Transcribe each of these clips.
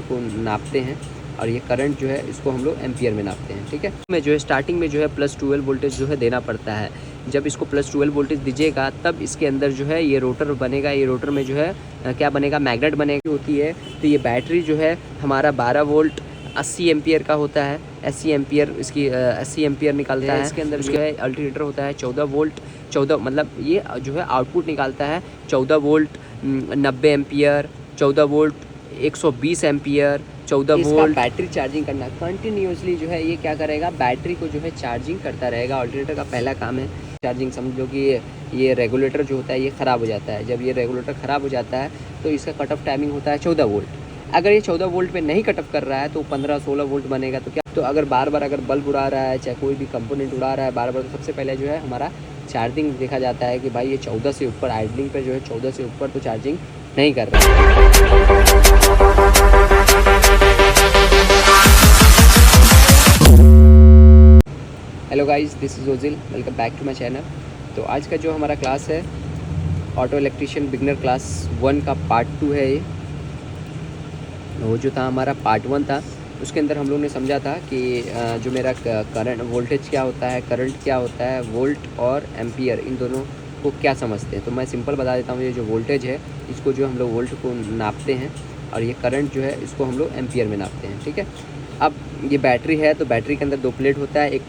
को नापते हैं और ये करंट जो है इसको हम लोग एम्पियर में नापते हैं। ठीक है, में जो है स्टार्टिंग में जो है +12 वोल्टेज जो है देना पड़ता है। जब इसको +12 वोल्टेज दीजिएगा तब इसके अंदर जो है ये रोटर बनेगा। ये रोटर में जो है क्या बनेगा, मैग्नेट बनेगी होती है। तो ये बैटरी जो है हमारा 12 वोल्ट 80 एम्पियर का होता है। 80 एम्पियर इसकी 80 एम्पियर निकालता है। इसके अंदर जो है अल्टरनेटर होता है 14 वोल्ट 14 मतलब ये जो है आउटपुट निकालता है 14 volt 90 ampere 14 volt 120 ampere 14 volt. Battery charging करना कंटिन्यूसली जो है ये क्या करेगा, बैटरी को जो है चार्जिंग करता रहेगा। अल्टरनेटर का पहला काम है चार्जिंग। समझो कि ये रेगुलेटर जो होता है ये ख़राब हो जाता है। जब ये रेगुलेटर ख़राब हो जाता है तो इसका कट ऑफ टाइमिंग होता है 14 वोल्ट। अगर ये 14 वोल्ट पे नहीं कट ऑफ कर रहा है तो 15-16 वोल्ट बनेगा। तो क्या, तो अगर बार बार अगर बल्ब उड़ा रहा है, चाहे कोई भी कंपोनेंट उड़ा रहा है बार बार, तो सबसे पहले जो है हमारा चार्जिंग देखा जाता है कि भाई ये 14 से ऊपर, आइडलिंग पे जो है 14 से ऊपर तो चार्जिंग नहीं कर रहा है। Hello guys, this is Ozil, welcome back to my channel. तो आज का जो हमारा क्लास है ऑटो इलेक्ट्रीशियन बिगनर क्लास 1 का पार्ट 2 है। ये वो जो था हमारा पार्ट 1 था, उसके अंदर हम लोग ने समझा था कि जो मेरा करंट वोल्टेज क्या होता है, करंट क्या होता है, वोल्ट और एम्पियर इन दोनों को क्या समझते हैं। तो मैं सिंपल बता देता हूँ। ये जो वोल्टेज है इसको जो हम लोग वोल्ट को नापते हैं और ये करंट जो है इसको हम लोग एम्पियर में नापते हैं। ठीक है, अब ये बैटरी है तो बैटरी के अंदर 2 प्लेट होता है। एक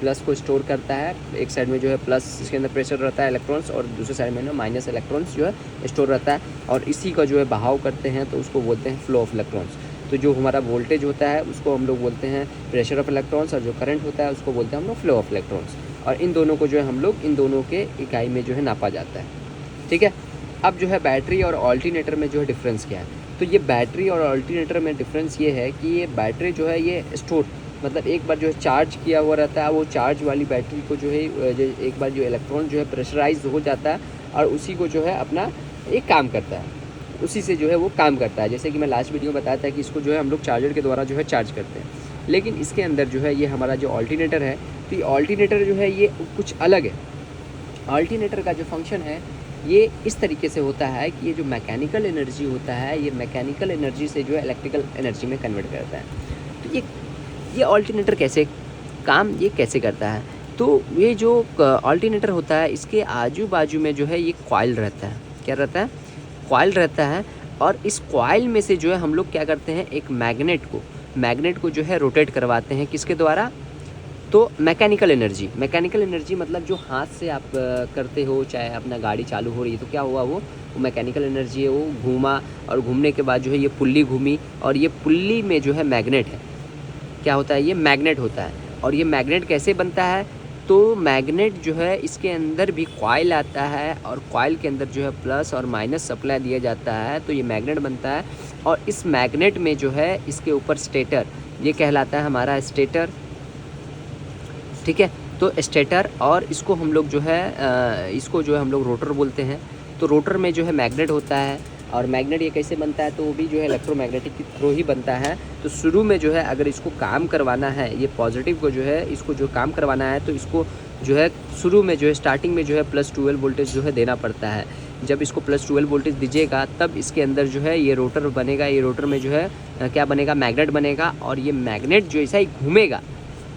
प्लस को स्टोर करता है, एक साइड में जो है प्लस, इसके अंदर प्रेशर रहता है इलेक्ट्रॉन्स, और दूसरे साइड में ना माइनस इलेक्ट्रॉन्स जो है स्टोर रहता है। और इसी का जो है बहाव करते हैं तो उसको बोलते हैं फ्लो ऑफ इलेक्ट्रॉन्स। तो जो हमारा वोल्टेज होता है उसको हम लोग बोलते हैं प्रेशर ऑफ इलेक्ट्रॉन्स, और जो करंट होता है उसको बोलते हैं हम लोग फ्लो ऑफ इलेक्ट्रॉन्स। और इन दोनों को जो है हम लोग इन दोनों के इकाई में जो है नापा जाता है। ठीक है, अब जो है बैटरी और ऑल्टरनेटर में जो है डिफरेंस क्या है। तो ये बैटरी और अल्टरनेटर में डिफरेंस ये है कि ये बैटरी जो है ये स्टोर, मतलब एक बार जो है चार्ज किया हुआ रहता है। वो चार्ज वाली बैटरी को जो है एक बार जो इलेक्ट्रॉन जो है प्रेशराइज हो जाता है और उसी को जो है अपना एक काम करता है, उसी से जो है वो काम करता है। जैसे कि मैं लास्ट वीडियो में बताया था कि इसको जो है हम लोग चार्जर के द्वारा जो है चार्ज करते हैं। लेकिन इसके अंदर जो है ये हमारा जो अल्टरनेटर है, तो ये अल्टरनेटर जो है ये कुछ अलग है। अल्टरनेटर का जो फंक्शन है ये इस तरीके से होता है कि ये जो मैकेनिकल एनर्जी होता है ये मैकेनिकल एनर्जी से जो है इलेक्ट्रिकल एनर्जी में कन्वर्ट करता है। तो ये अल्टरनेटर कैसे काम ये कैसे करता है। तो ये जो अल्टरनेटर होता है इसके आजू बाजू में जो है ये कॉइल रहता है। क्या रहता है, कॉइल रहता है। और इस कॉइल में से जो है हम लोग क्या करते हैं, एक मैग्नेट को जो है रोटेट करवाते हैं। किसके द्वारा, तो मैकेनिकल एनर्जी मतलब जो हाथ से आप करते हो, चाहे अपना गाड़ी चालू हो रही है तो क्या हुआ, वो मैकेनिकल एनर्जी है। वो घूमा और घूमने के बाद जो है ये पुल्ली घूमी और ये पुल्ली में जो है मैग्नेट है। क्या होता है, ये मैग्नेट होता है। और ये मैग्नेट कैसे बनता है, तो मैग्नेट जो है इसके अंदर भी कॉइल आता है और कॉइल के अंदर जो है प्लस और माइनस सप्लाई दिया जाता है तो ये मैग्नेट बनता है। और इस मैग्नेट में जो है इसके ऊपर स्टेटर, ये कहलाता है हमारा स्टेटर। ठीक है, तो स्टेटर, और इसको हम लोग जो है इसको जो है हम लोग रोटर बोलते हैं। तो रोटर में जो है मैग्नेट होता है। और मैग्नेट ये कैसे बनता है, तो वो भी जो है इलेक्ट्रोमैग्नेटिक के थ्रू ही बनता है। तो शुरू में जो है अगर इसको काम करवाना है, ये पॉजिटिव को जो है इसको जो काम करवाना है तो इसको जो है शुरू में जो है स्टार्टिंग में जो है +12 वोल्टेज जो है देना पड़ता है। जब इसको +12 वोल्टेज दीजिएगा तब इसके अंदर जो है ये रोटर बनेगा। ये रोटर में जो है क्या बनेगा, मैग्नेट बनेगा। और ये मैग्नेट जैसा ही घूमेगा,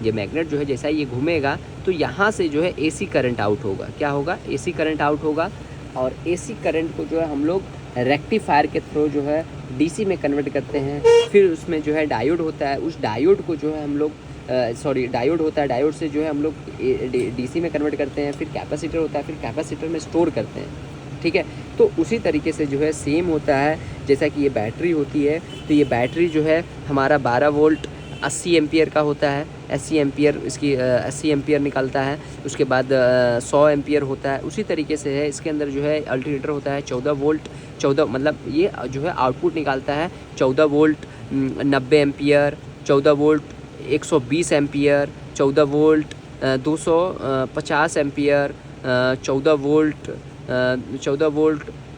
ये मैग्नेट जो है जैसा ये घूमेगा तो यहाँ से जो है एसी करंट आउट होगा। क्या होगा, एसी करंट आउट होगा। और एसी करंट को जो है हम लोग रेक्टिफायर के थ्रू जो है डीसी में कन्वर्ट करते हैं। फिर उसमें जो है डायोड होता है, उस डायोड को जो है हम लोग डायोड होता है, डायोड से जो है हम लोग डीसी में कन्वर्ट करते हैं। फिर कैपेसिटर होता है, फिर कैपेसिटर में स्टोर करते हैं। ठीक है, तो उसी तरीके से जो है सेम होता है जैसा कि ये बैटरी होती है। तो ये बैटरी जो है हमारा 12 वोल्ट 80 एम्पियर का होता है। 80 एम्पियर इसकी 80 एम्पियर निकलता है। उसके बाद 100 एम्पियर होता है। उसी तरीके से है इसके अंदर जो है अल्टरनेटर होता है 14 वोल्ट 14 मतलब ये जो है आउटपुट निकालता है 14 volt 90 ampere 14 volt 120 ampere 14 volt 250 ampere 14 volt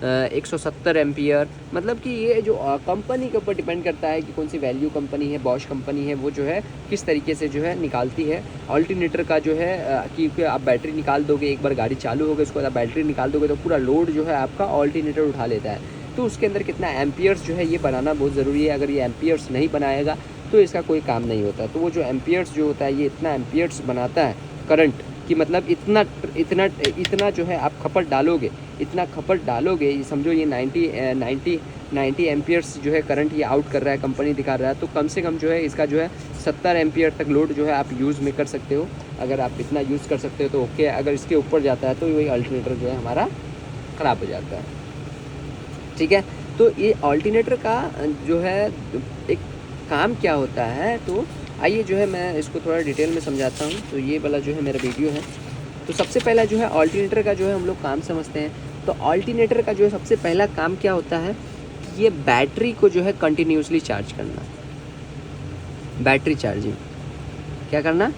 170 ampere. मतलब कि ये जो कंपनी के ऊपर डिपेंड करता है कि कौन सी वैल्यू कंपनी है, बॉश कंपनी है, वो जो है किस तरीके से जो है निकालती है। अल्टरनेटर का जो है क्योंकि आप बैटरी निकाल दोगे, एक बार गाड़ी चालू हो गई उसके बाद आप बैटरी निकाल दोगे तो पूरा लोड जो है आपका अल्टरनेटर उठा लेता है। तो उसके अंदर कितना एम्पियर्स जो है ये बनाना बहुत ज़रूरी है। अगर ये एम्पियर्स नहीं बनाएगा तो इसका कोई काम नहीं होता। तो वो जो एम्पियर्स जो होता है ये इतना एम्पियर्स बनाता है करंट कि मतलब इतना इतना इतना जो है आप खपत डालोगे, इतना खपत डालोगे, ये समझो ये 90 एम्पियर्स जो है करंट ये आउट कर रहा है, कंपनी दिखा रहा है। तो कम से कम जो है इसका जो है 70 एम्पियर तक लोड जो है आप यूज़ में कर सकते हो। अगर आप इतना यूज़ कर सकते हो तो ओके। अगर इसके ऊपर जाता है तो वही अल्टरनेटर जो है हमारा ख़राब हो जाता है। ठीक है, तो ये अल्टरनेटर का जो है एक काम क्या होता है, तो आइए जो है मैं इसको थोड़ा डिटेल में समझाता हूँ। तो ये वाला जो है मेरा वीडियो है। तो सबसे पहला जो है अल्टरनेटर का जो है हम लोग काम समझते हैं। तो अल्टरनेटर का जो है सबसे पहला काम क्या होता है, ये बैटरी को जो है कंटिन्यूसली चार्ज करना। बैटरी चार्जिंग क्या करना,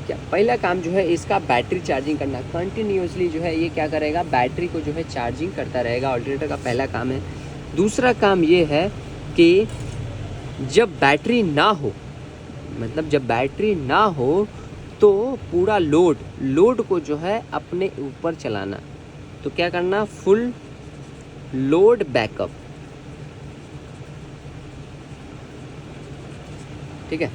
क्या पहला काम जो है इसका बैटरी चार्जिंग करना। कंटिन्यूसली जो है ये क्या करेगा, बैटरी को जो है चार्जिंग करता रहेगा। अल्टरनेटर का पहला काम है। दूसरा काम ये है कि जब बैटरी ना हो, मतलब जब बैटरी ना हो तो पूरा लोड को जो है अपने ऊपर चलाना। तो क्या करना, फुल लोड बैकअप। ठीक है,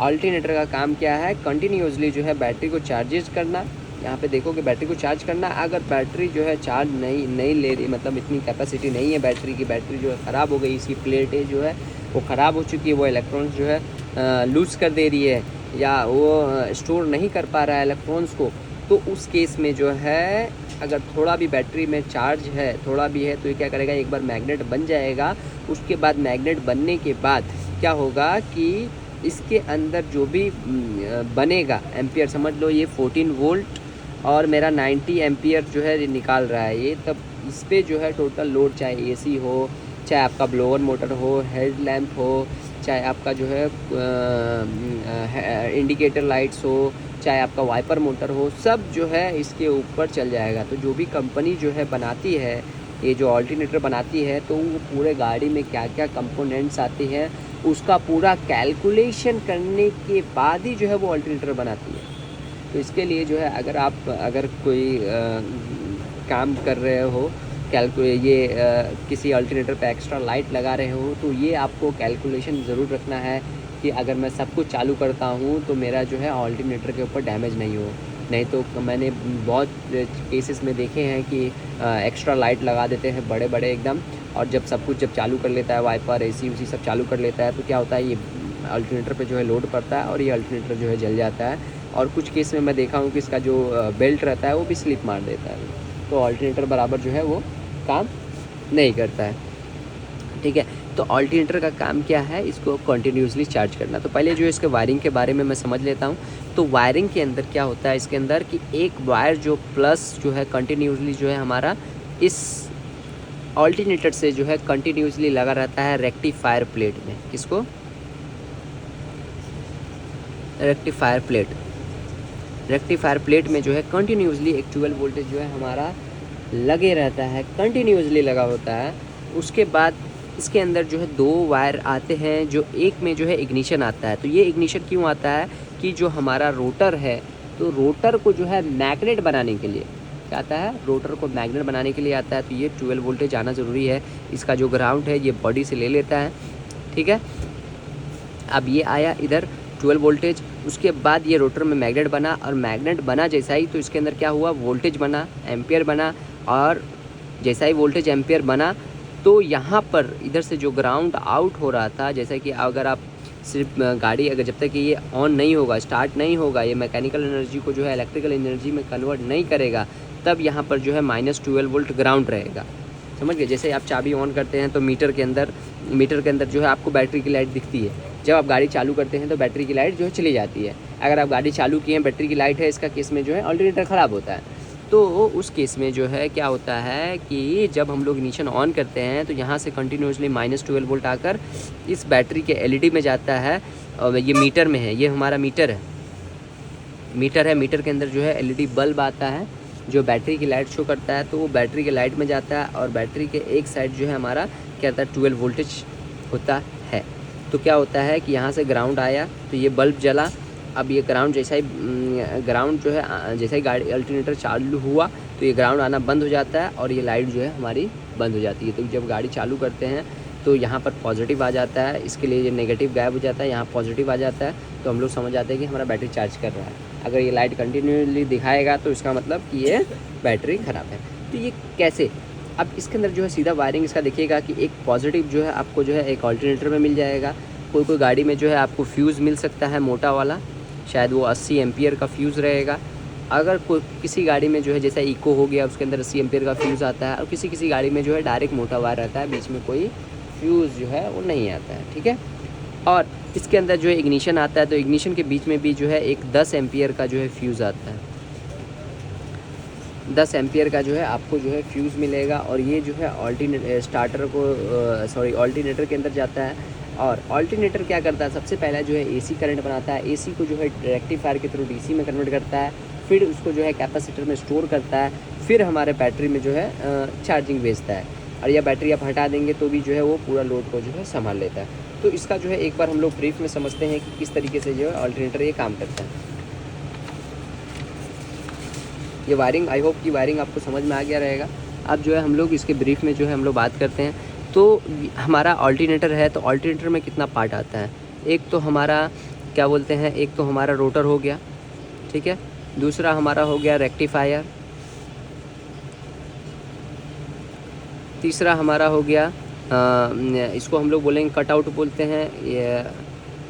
अल्टरनेटर का काम क्या है, कंटिन्यूसली जो है बैटरी को चार्जेस करना। यहाँ पे देखो कि बैटरी को चार्ज करना। अगर बैटरी जो है चार्ज नहीं ले रही, मतलब इतनी कैपेसिटी नहीं है बैटरी की, बैटरी जो है ख़राब हो गई, इसकी प्लेटें जो है वो ख़राब हो चुकी है, वो इलेक्ट्रॉन्स जो है लूज़ कर दे रही है, या वो स्टोर नहीं कर पा रहा है इलेक्ट्रॉन्स को, तो उस केस में जो है अगर थोड़ा भी बैटरी में चार्ज है, थोड़ा भी है, तो ये क्या करेगा, एक बार मैग्नेट बन जाएगा। उसके बाद मैग्नेट बनने के बाद क्या होगा कि इसके अंदर जो भी बनेगा एम्पियर, समझ लो ये 14 वोल्ट और मेरा 90 एम्पियर जो है निकाल रहा है ये, तब इस पर जो है टोटल लोड, चाहे एसी हो, चाहे आपका ब्लोअर मोटर हो, हेड लैम्प हो, चाहे आपका जो है इंडिकेटर लाइट्स हो, चाहे आपका वाइपर मोटर हो, सब जो है इसके ऊपर चल जाएगा। तो जो भी कंपनी जो है बनाती है, ये जो अल्टरनेटर बनाती है, तो वो पूरे गाड़ी में क्या क्या कंपोनेंट्स आते हैं उसका पूरा कैलकुलेशन करने के बाद ही जो है वो अल्टरनेटर बनाती है। तो इसके लिए जो है अगर कोई काम कर रहे हो, किसी अल्टरनेटर पे एक्स्ट्रा लाइट लगा रहे हो, तो ये आपको कैलकुलेशन ज़रूर रखना है कि अगर मैं सब कुछ चालू करता हूँ तो मेरा जो है अल्टरनेटर के ऊपर डैमेज नहीं हो। नहीं तो मैंने बहुत केसेस में देखे हैं कि एक्स्ट्रा लाइट लगा देते हैं बड़े बड़े एकदम, और जब सब कुछ जब चालू कर लेता है, वाइपर एसी उसी सब चालू कर लेता है, तो क्या होता है, ये अल्टरनेटर पे जो है लोड पड़ता है और ये अल्टरनेटर जो है जल जाता है। और कुछ केस में मैं देखा हूँ कि इसका जो बेल्ट रहता है वो भी स्लिप मार देता है, तो अल्टरनेटर बराबर जो है वो काम नहीं करता है। ठीक है, तो अल्टरनेटर का काम क्या है, इसको कंटिन्यूसली चार्ज करना। तो पहले जो है इसके वायरिंग के बारे में मैं समझ लेता हूँ। तो वायरिंग के अंदर क्या होता है, इसके अंदर कि एक वायर जो प्लस जो है कंटिन्यूसली जो है हमारा इस अल्टरनेटर से जो है कंटिन्यूसली लगा रहता है रेक्टिफायर प्लेट में। किसको, रेक्टिफायर प्लेट में जो है कंटिन्यूसली एक 12 वोल्टेज जो है हमारा लगे रहता है, कंटिन्यूसली लगा होता है। उसके बाद इसके अंदर जो है दो वायर आते हैं, जो एक में जो है इग्निशन आता है। तो ये इग्निशन क्यों आता है कि जो हमारा रोटर है, तो रोटर को जो है मैग्नेट बनाने के लिए क्या आता है, रोटर को मैग्नेट बनाने के लिए आता है। तो ये 12 वोल्टेज आना ज़रूरी है। इसका जो ग्राउंड है ये बॉडी से ले लेता है। ठीक है, अब ये आया इधर 12 वोल्टेज, उसके बाद ये रोटर में मैग्नेट बना, और मैग्नेट बना जैसा ही तो इसके अंदर क्या हुआ, वोल्टेज बना, एम्पियर बना, और जैसा ही वोल्टेज एम्पियर बना तो यहाँ पर इधर से जो ग्राउंड आउट हो रहा था, जैसा कि अगर आप सिर्फ गाड़ी अगर जब तक कि ये ऑन नहीं होगा, स्टार्ट नहीं होगा, ये मैकेनिकल एनर्जी को जो है इलेक्ट्रिकल एनर्जी में कन्वर्ट नहीं करेगा, तब यहाँ पर जो है -12 वोल्ट ग्राउंड रहेगा। समझ गए, जैसे आप चाबी ऑन करते हैं तो मीटर के अंदर जो है आपको बैटरी की लाइट दिखती है। जब आप गाड़ी चालू करते हैं तो बैटरी की लाइट जो है चली जाती है। अगर आप गाड़ी चालू किए हैं, बैटरी की लाइट है, इसका केस में जो है अल्टरनेटर ख़राब होता है। तो उस केस में जो है क्या होता है कि जब हम लोग इग्निशन ऑन करते हैं तो यहाँ से कंटिन्यूसली -12 वोल्ट आकर इस बैटरी के एलईडी में जाता है, और ये मीटर में है, ये हमारा मीटर है। मीटर के अंदर जो है एलईडी बल्ब आता है जो बैटरी की लाइट शो करता है, तो वो बैटरी के लाइट में जाता है, और बैटरी के एक साइड जो है हमारा क्या होता है, 12 वोल्टेज होता है। तो क्या होता है कि यहाँ से ग्राउंड आया तो ये बल्ब जला। अब ये ग्राउंड जैसा ही गाड़ी अल्टरनेटर चालू हुआ तो ये ग्राउंड आना बंद हो जाता है, और ये लाइट जो है हमारी बंद हो जाती है। तो जब गाड़ी चालू करते हैं तो यहाँ पर पॉजिटिव आ जाता है, इसके लिए ये नेगेटिव गायब हो जाता है, यहाँ पॉजिटिव आ जाता है, तो हम लोग समझ जाते हैं कि हमारा बैटरी चार्ज कर रहा है। अगर ये लाइट कंटिन्यूसली दिखाएगा तो इसका मतलब कि ये बैटरी ख़राब है। तो ये कैसे, अब इसके अंदर जो है सीधा वायरिंग इसका देखिएगा कि एक पॉजिटिव जो है आपको जो है एक ऑल्टरनेटर में मिल जाएगा। कोई गाड़ी में जो है आपको फ्यूज़ मिल सकता है मोटा वाला, शायद वो 80 एम्पियर का फ्यूज़ रहेगा। अगर कोई किसी गाड़ी में जो है जैसा इको हो गया उसके अंदर 80 एम्पियर का फ्यूज़ आता है, और किसी गाड़ी में जो है डायरेक्ट मोटा वायर रहता है, बीच में कोई फ्यूज़ जो है वो नहीं आता है, ठीक है। और इसके अंदर जो है इग्निशन आता है, तो इग्निशन के बीच में भी जो है एक 10 एम्पियर का जो है फ्यूज़ आता है, 10 एम्पियर का जो है आपको जो है फ्यूज़ मिलेगा। और ये जो है ऑल्टरनेटर के अंदर जाता है। और ऑल्टरनेटर क्या करता है, सबसे पहला जो है एसी करंट बनाता है, एसी को जो है रेक्टिफायर के थ्रू डीसी में कन्वर्ट करता है, फिर उसको जो है कैपेसिटर में स्टोर करता है, फिर हमारे बैटरी में जो है चार्जिंग भेजता है। और यह बैटरी आप हटा देंगे तो भी जो है वो पूरा लोड को जो है संभाल लेता है। तो इसका जो है एक बार हम लोग ब्रीफ में समझते हैं कि किस तरीके से जो है ऑल्टरनेटर ये काम करता है। ये वायरिंग, आई होप कि वायरिंग आपको समझ में आ गया रहेगा। अब जो है हम लोग इसके ब्रीफ में जो है हम लोग बात करते हैं। तो हमारा ऑल्टरनेटर है, तो ऑल्टरनेटर में कितना पार्ट आता है। एक तो हमारा क्या बोलते हैं, एक तो हमारा रोटर हो गया, ठीक है, दूसरा हमारा हो गया रेक्टिफायर, तीसरा हमारा हो गया इसको हम लोग बोलेंगे कटआउट बोलते हैं, ये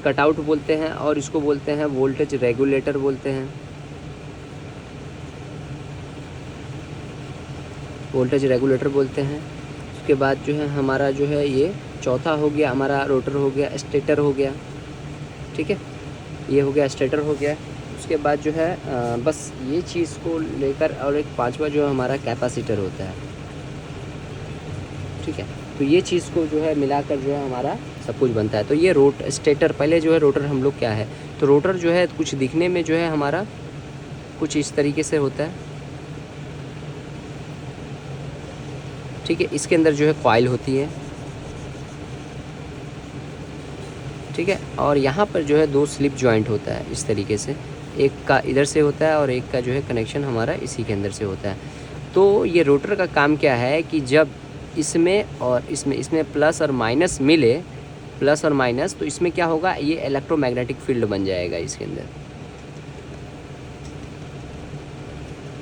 कटआउट बोलते हैं, और इसको बोलते हैं वोल्टेज रेगुलेटर बोलते हैं, वोल्टेज रेगुलेटर बोलते हैं। उसके बाद जो है हमारा जो है ये चौथा हो गया हमारा रोटर हो गया, स्टेटर हो गया, ठीक है, ये हो गया स्टेटर हो गया। उसके बाद जो है बस ये चीज़ को लेकर, और एक पांचवा जो है हमारा कैपेसिटर होता है, ठीक है। तो ये चीज़ को जो है मिलाकर जो है हमारा सब कुछ बनता है। तो ये स्टेटर, पहले जो है रोटर हम लोग क्या है, तो रोटर जो है कुछ दिखने में जो है हमारा कुछ इस तरीके से होता है, ठीक है। इसके अंदर जो है कॉइल होती है, ठीक है, और यहाँ पर जो है 2 स्लिप जॉइंट होता है इस तरीके से, एक का इधर से होता है और एक का जो है कनेक्शन हमारा इसी के अंदर से होता है। तो ये रोटर का काम क्या है कि जब इसमें और इसमें प्लस और माइनस मिले, प्लस और माइनस, तो इसमें क्या होगा, ये इलेक्ट्रोमैग्नेटिक फील्ड बन जाएगा। इसके अंदर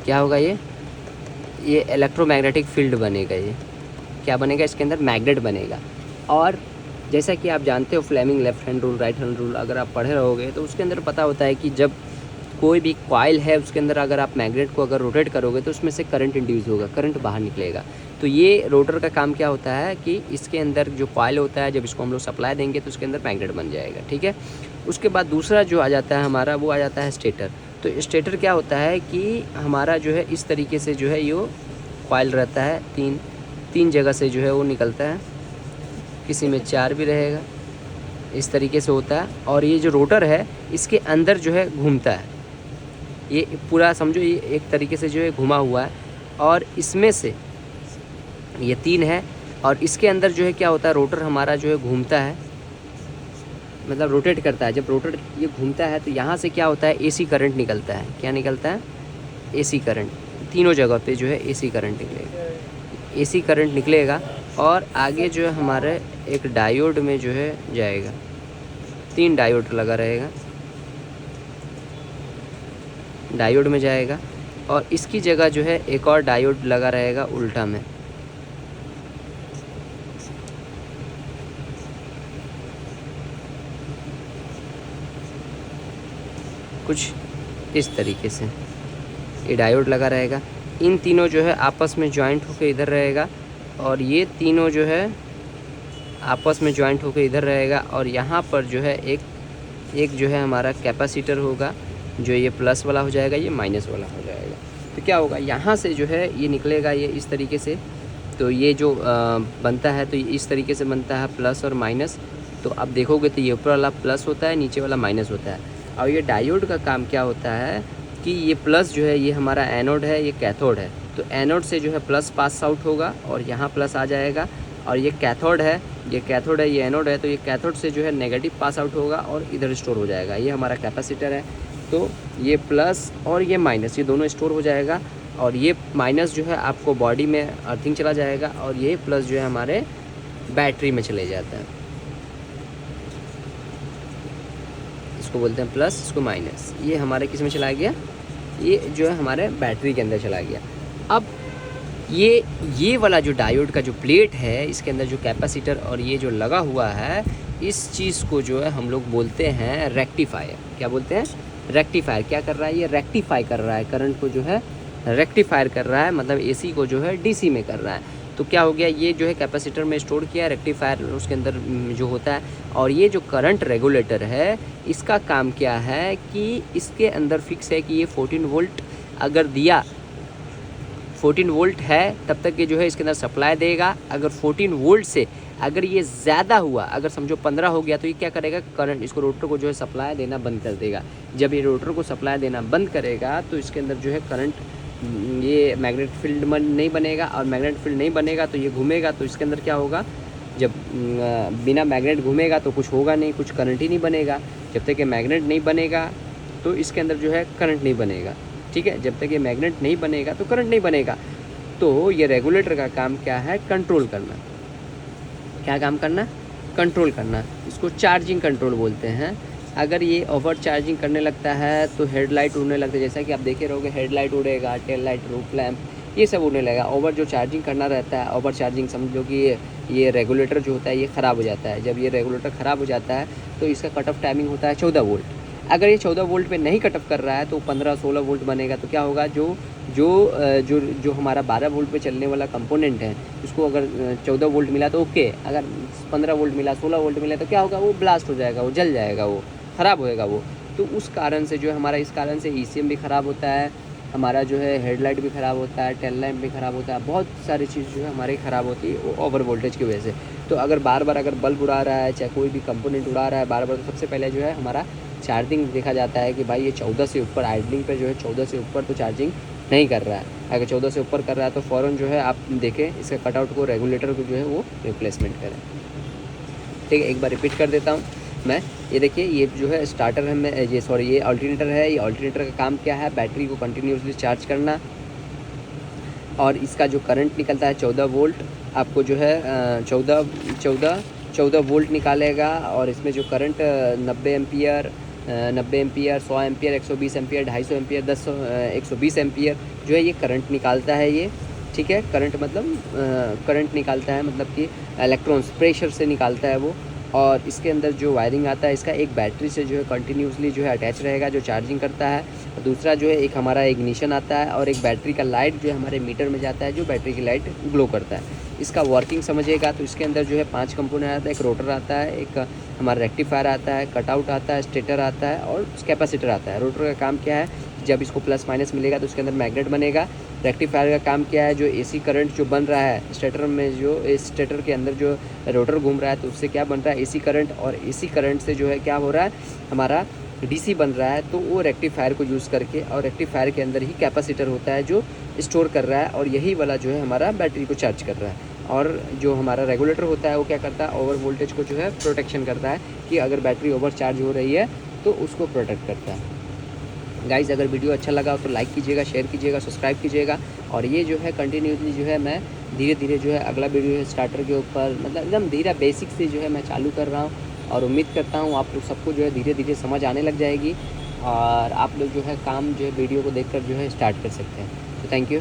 क्या होगा, ये इलेक्ट्रोमैग्नेटिक फील्ड बनेगा। ये क्या बनेगा, इसके अंदर मैग्नेट बनेगा। और जैसा कि आप जानते हो Fleming left hand rule, right hand rule अगर आप पढ़े रहोगे तो उसके अंदर पता होता है कि जब कोई भी कॉइल है उसके अंदर अगर आप मैग्नेट को अगर रोटेट करोगे तो उसमें से करंट इंड्यूस होगा, करंट बाहर निकलेगा। तो ये रोटर का काम क्या होता है कि इसके अंदर जो कॉइल होता है, जब इसको हम लोग सप्लाई देंगे तो उसके अंदर मैग्नेट बन जाएगा, ठीक है। उसके बाद दूसरा जो आ जाता है हमारा, वो आ जाता है स्टेटर। तो स्टेटर क्या होता है कि हमारा जो है इस तरीके से जो है ये कॉइल रहता है, तीन जगह से जो है वो निकलता है, किसी में 4 भी रहेगा, इस तरीके से होता है। और ये जो रोटर है इसके अंदर जो है घूमता है, ये पूरा समझो ये एक तरीके से जो है घुमा हुआ है। और इसमें से ये 3 है, और इसके अंदर जो है क्या होता है, रोटर हमारा जो है घूमता है, मतलब रोटेट करता है। जब रोटर ये घूमता है तो यहाँ से क्या होता है, एसी करंट निकलता है। क्या निकलता है, एसी करंट। तीनों जगह पे जो है एसी करंट निकलेगा, एसी करंट निकलेगा। और आगे जो है हमारे एक डायोड में जो है जाएगा, 3 डायोड लगा रहेगा, डायोड में जाएगा। और इसकी जगह जो है एक और डायोड लगा रहेगा उल्टा में, कुछ इस तरीके से ये डायोड लगा रहेगा। इन तीनों जो है आपस में जॉइंट होकर इधर रहेगा, और ये तीनों जो है आपस में जॉइंट होकर इधर रहेगा। और यहाँ पर जो है एक जो है हमारा कैपेसिटर होगा, जो ये प्लस वाला हो जाएगा, ये माइनस वाला हो जाएगा। तो क्या होगा, यहाँ से जो है ये निकलेगा ये इस तरीके से। तो ये जो बनता है तो ये इस तरीके से बनता है, प्लस और माइनस। तो आप देखोगे तो ये ऊपर वाला प्लस होता है, नीचे वाला माइनस होता है। और ये डायोड का काम क्या होता है कि ये प्लस जो है ये हमारा एनोड है, ये कैथोड है। तो एनोड से जो है प्लस पास आउट होगा और यहाँ प्लस आ जाएगा। और ये कैथोड है, ये कैथोड है, ये एनोड है। तो ये कैथोड से जो है नेगेटिव पास आउट होगा और इधर स्टोर हो जाएगा। ये हमारा कैपेसिटर है। तो ये प्लस और ये माइनस, ये दोनों स्टोर हो जाएगा। और ये माइनस जो है आपको बॉडी में अर्थिंग चला जाएगा और ये प्लस जो है हमारे बैटरी में चले जाता है। इसको बोलते हैं प्लस, इसको माइनस। ये हमारे किस में चला गया, ये जो है हमारे बैटरी के अंदर चला गया। अब ये वाला जो डायोड का जो प्लेट है, इसके अंदर जो कैपेसिटर और ये जो लगा हुआ है, इस चीज़ को जो है हम लोग बोलते हैं रेक्टिफायर। क्या बोलते हैं, रेक्टिफायर। क्या कर रहा है, ये रेक्टिफाई कर रहा है, करंट को जो है रेक्टिफायर कर रहा है, मतलब एसी को जो है डीसी में कर रहा है। तो क्या हो गया, ये जो है कैपेसिटर में स्टोर किया, रेक्टिफायर उसके अंदर जो होता है। और ये जो करंट रेगुलेटर है, इसका काम क्या है कि इसके अंदर फिक्स है कि ये 14 वोल्ट अगर दिया, 14 वोल्ट है तब तक ये जो है इसके अंदर सप्लाई देगा। अगर 14 वोल्ट से अगर ये ज़्यादा हुआ, अगर समझो 15 हो गया, तो ये क्या करेगा, करंट इसको रोटर को जो है सप्लाई देना बंद कर देगा। जब ये रोटर को सप्लाई देना बंद करेगा तो इसके अंदर जो है करंट, ये मैग्नेटिक फील्ड नहीं बनेगा, और मैग्नेटिक फील्ड नहीं बनेगा तो ये घूमेगा। तो इसके अंदर क्या होगा, जब बिना मैग्नेट घूमेगा तो कुछ होगा नहीं, कुछ करंट ही नहीं बनेगा। जब तक ये मैग्नेट नहीं बनेगा तो इसके अंदर जो है करंट नहीं बनेगा। ठीक है, जब तक ये मैग्नेट नहीं बनेगा तो करंट नहीं बनेगा। तो ये रेगुलेटर का काम क्या है, कंट्रोल करना। क्या काम करना, कंट्रोल करना। इसको चार्जिंग कंट्रोल बोलते हैं। अगर ये ओवर चार्जिंग करने लगता है तो हेडलाइट उड़ने लगता है, जैसा कि आप देखे रहोगे, हेडलाइट उड़ेगा, टेल लाइट, रूफ लैम्प, ये सब उड़ने लगेगा। ओवर जो चार्जिंग करना रहता है, ओवर चार्जिंग समझ लो कि ये रेगुलेटर जो होता है ये ख़राब हो जाता है। जब ये रेगुलेटर ख़राब हो जाता है तो इसका कट ऑफ टाइमिंग होता है 14 वोल्ट। अगर ये 14 वोल्ट पे नहीं कट ऑफ कर रहा है तो 15-16 वोल्ट बनेगा। तो क्या होगा, जो हमारा 12 वोल्ट पे चलने वाला कंपोनेंट है, उसको अगर 14 वोल्ट मिला तो ओके, अगर 15 वोल्ट मिला, 16 वोल्ट मिला, तो क्या होगा, वो ब्लास्ट हो जाएगा, वो जल जाएगा, वो ख़राब होएगा वो। तो उस कारण से जो है हमारा, इस कारण से ECM भी ख़राब होता है, हमारा जो है हेडलाइट भी ख़राब होता है, टेल लैम्प भी ख़राब होता है, बहुत सारी चीज़ जो है हमारी ख़राब होती है वो ओवर वोल्टेज की वजह से। तो अगर बार बार अगर बल्ब उड़ा रहा है, चाहे कोई भी कंपोनेंट उड़ा रहा है बार बार, तो सबसे पहले जो है हमारा चार्जिंग देखा जाता है कि भाई ये 14 से ऊपर, आइडलिंग पे जो है 14 से ऊपर तो चार्जिंग नहीं कर रहा है। अगर 14 से ऊपर कर रहा है तो फ़ौरन जो है आप देखें इसका कटआउट को, रेगुलेटर को जो है वो रिप्लेसमेंट करें। ठीक है, एक बार रिपीट कर देता हूँ मैं। ये देखिए, ये जो है स्टार्टर है, मैं ये सॉरी ये अल्टरनेटर है। ये अल्टरनेटर का काम क्या है, बैटरी को कंटिन्यूसली चार्ज करना। और इसका जो करंट निकलता है 14 वोल्ट, आपको जो है 14 वोल्ट निकालेगा। और इसमें जो current 90 ampere, 100 ampere, 120 ampere, 250 ampere, 120 ampere जो है ये करंट निकालता है ये। ठीक है, करंट मतलब करंट निकालता है, मतलब कि इलेक्ट्रॉन्स प्रेशर से निकालता है वो। और इसके अंदर जो वायरिंग आता है इसका, एक बैटरी से जो है कंटिन्यूसली जो है अटैच रहेगा, जो चार्जिंग करता है। और दूसरा जो है एक हमारा इग्निशन आता है, और एक बैटरी का लाइट जो है हमारे मीटर में जाता है, जो बैटरी की लाइट ग्लो करता है। इसका वर्किंग समझिएगा तो इसके अंदर जो है 5 कंपोनेंट आता है। एक रोटर आता है, एक हमारा रेक्टिफायर आता है, कटआउट आता है, स्टेटर आता है, और कैपेसिटर आता है। रोटर का काम क्या है, जब इसको प्लस माइनस मिलेगा तो उसके अंदर मैग्नेट बनेगा। रेक्टिफायर का काम क्या है, जो AC करंट जो बन रहा है स्टेटर में, जो स्टेटर के अंदर जो रोटर घूम रहा है तो उससे क्या बन रहा है, AC करंट। और AC करंट से जो है क्या हो रहा है, हमारा DC बन रहा है। तो वो रेक्टिफायर को यूज़ करके, और रेक्टिफायर के अंदर ही कैपेसिटर होता है जो स्टोर कर रहा है, और यही वाला जो है हमारा बैटरी को चार्ज कर रहा है। और जो हमारा रेगुलेटर होता है वो क्या करता है, ओवर वोल्टेज को जो है प्रोटेक्शन करता है, कि अगर बैटरी ओवर चार्ज हो रही है तो उसको प्रोटेक्ट करता है। गाइज़, अगर वीडियो अच्छा लगा हो तो लाइक कीजिएगा, शेयर कीजिएगा, सब्सक्राइब कीजिएगा। और ये जो है कंटिन्यूसली जो है मैं धीरे धीरे जो है अगला वीडियो है स्टार्टर के ऊपर, मतलब एकदम धीरे बेसिक से जो है मैं चालू कर रहा हूँ। और उम्मीद करता हूँ आप लोग सबको जो है धीरे धीरे समझ आने लग जाएगी, और आप लोग जो है काम जो है वीडियो को देखकर जो है स्टार्ट कर सकते हैं। तो थैंक यू।